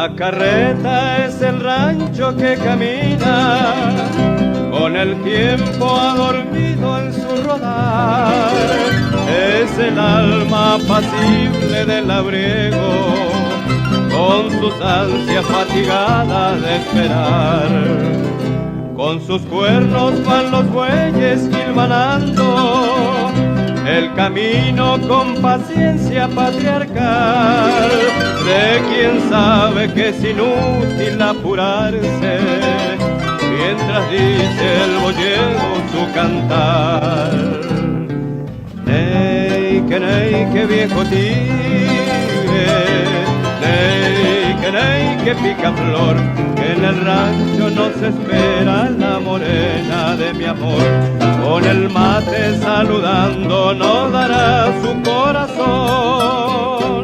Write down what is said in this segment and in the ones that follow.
La carreta es el rancho que camina, con el tiempo ha dormido en su rodar. Es el alma apacible del labriego, con sus ansias fatigadas de esperar. Con sus cuernos van los bueyes hilvanando el camino con paciencia patriarcal, de quien sabe que es inútil apurarse, mientras dice el boyero su cantar. Ney, que viejo tigre, ney, que pica flor, que en el rancho nos espera la morena de mi amor. Con el mate saludando nos dará su corazón.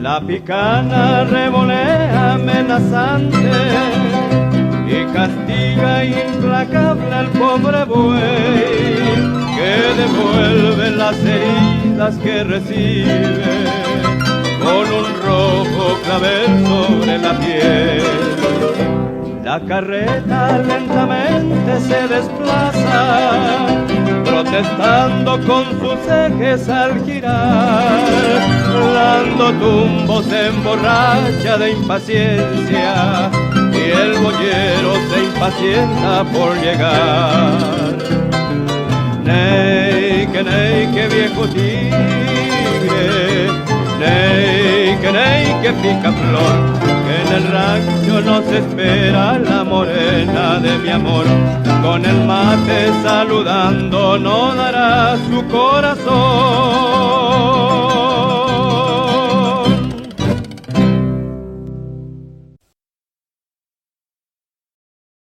La picana revolea amenazante y castiga implacable al pobre buey, que devuelve las heridas que recibe con un rojo clavel sobre la piel. La carreta lentamente se desplaza, protestando con sus ejes al girar, dando tumbos se emborracha de impaciencia, y el boyero se impacienta por llegar. Ney, que viejo tigre, ney, que pica flor, que en el rancho nos espera la morena de mi amor. Con el mate saludando nos dará su corazón.